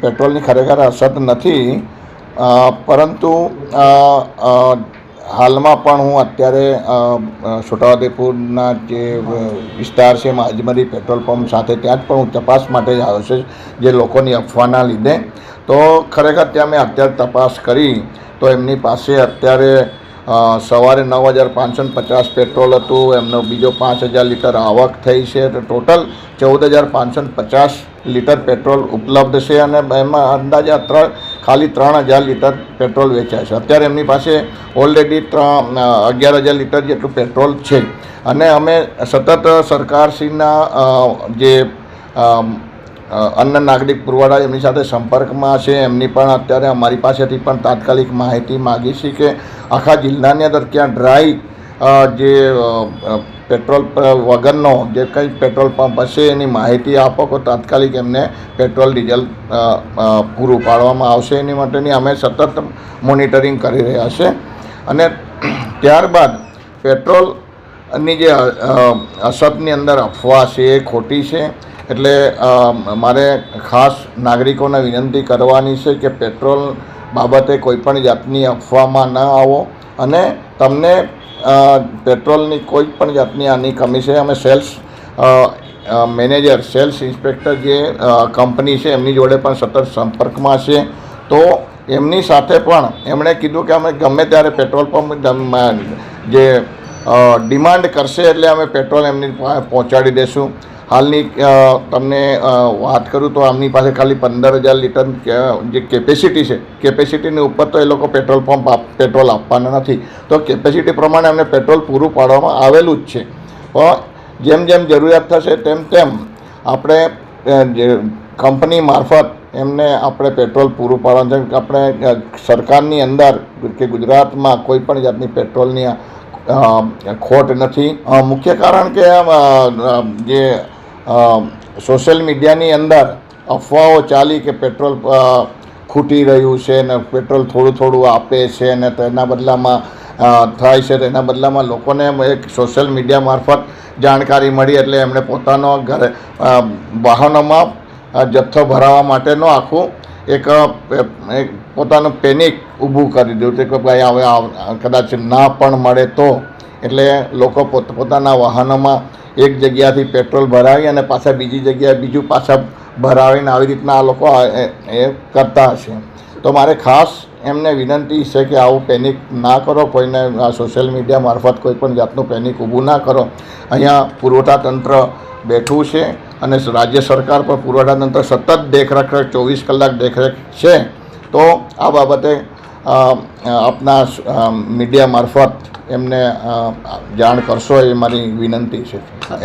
પેટ્રોલની ખરેખર અછત નથી, પરંતુ હાલમાં પણ હું અત્યારે છોટાઉદેપુરના જે વિસ્તાર છે એમાં અજમરી પેટ્રોલ પંપ સાથે ત્યાં જ પણ હું તપાસ માટે જ આવ્યો છે, જે લોકોની અફવાના લીધે. તો ખરેખર ત્યાં મેં અત્યારે તપાસ કરી તો એમની પાસે અત્યારે સવારે 9,550 પેટ્રોલ હતું, એમનો બીજો 5,000 લીટર આવક થઈ છે, તો ટોટલ 14,550 લીટર પેટ્રોલ ઉપલબ્ધ છે અને એમાં અંદાજે ખાલી 3,000 લીટર પેટ્રોલ વેચાય છે. અત્યારે એમની પાસે ઓલરેડી 11,000 લીટર જેટલું પેટ્રોલ છે અને અમે સતત સરકારશ્રીના જે અન્ન નાગરિક પુરવઠા એમની સાથે સંપર્કમાં છે. એમની પણ અત્યારે અમારી પાસેથી પણ તાત્કાલિક માહિતી માગી છે કે આખા જિલ્લાની અંદર ક્યાં ડ્રાય જે પેટ્રોલ વગરનો જે કંઈ પેટ્રોલ પંપ હશે એની માહિતી આપો તો તાત્કાલિક એમને પેટ્રોલ ડીઝલ પૂરું પાડવામાં આવશે. એની માટેની અમે સતત મોનિટરિંગ કરી રહ્યા છે. અને ત્યારબાદ પેટ્રોલની જે અછતની અંદર અફવા છે એ ખોટી છે. એટલે મારે ખાસ નાગરિકોને વિનંતી કરવાની છે કે પેટ્રોલ બાબતે કોઈપણ જાતની અફવામાં ન આવો અને તમને પેટ્રોલની કોઈ પણ જાતની આની કમી છે. અમે સેલ્સ મેનેજર, સેલ્સ ઇન્સ્પેક્ટર જે કંપની છે એમની જોડે પણ સતત સંપર્કમાં છે. તો એમની સાથે પણ એમણે કીધું કે અમે ગમે ત્યારે પેટ્રોલ પંપ જે ડિમાન્ડ કરશે એટલે અમે પેટ્રોલ એમની પહોંચાડી દઈશું. હાલની તમને વાત કરું તો આમની પાસે ખાલી 15,000 લીટર જે કેપેસિટી છે, કેપેસિટીની ઉપર તો એ લોકો પેટ્રોલ આપવાના નથી. તો કેપેસિટી પ્રમાણે અમને પેટ્રોલ પૂરું પાડવામાં આવેલું જ છે. પણ જેમ જેમ જરૂરિયાત થશે તેમ તેમ આપણે કંપની મારફત એમને આપણે પેટ્રોલ પૂરું પાડવાનું છે. આપણે સરકારની અંદર કે ગુજરાતમાં કોઈ પણ જાતની પેટ્રોલની ખોટ નથી. મુખ્ય કારણ કે જે સોશિયલ મીડિયાની અંદર અફવાઓ ચાલી કે પેટ્રોલ ખૂટી રહ્યું છે ને પેટ્રોલ થોડું થોડું આપે છે ને તેના બદલામાં થાય છે, તેના બદલામાં લોકોને એક સોશિયલ મીડિયા મારફત જાણકારી મળી એટલે એમણે પોતાનો ઘરે વાહનોમાં જથ્થો ભરાવવા માટેનો આખું એક પોતાનું પેનિક ઊભું કરી દીધું છે કે ભાઈ હવે કદાચ ના પણ મળે તો. એટલે લોકો પોતાના વાહનોમાં એક જગ્યાથી પેટ્રોલ ભરાવી અને પાછા બીજી જગ્યાએ બીજું પાછા ભરાવીને આવી રીતના આ લોકો એ કરતા હશે. તો મારે ખાસ એમને વિનંતી છે કે આવું પેનિક ના કરો, કોઈને સોશિયલ મીડિયા મારફત કોઈ પણ જાતનું પેનિક ઊભું ના કરો. અહીંયા પુરવઠા તંત્ર બેઠું છે અને રાજ્ય સરકાર પર પુરવઠા તંત્ર સતત દેખરેખ 24 કલાક દેખરેખ છે. તો આ બાબતે આપના મીડિયા મારફત એમને જાણ કરશો એ મારી વિનંતી છે.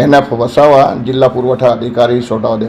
NF વસાવા, જિલ્લા પુરવઠા અધિકારી, છોટાઉદેપુર.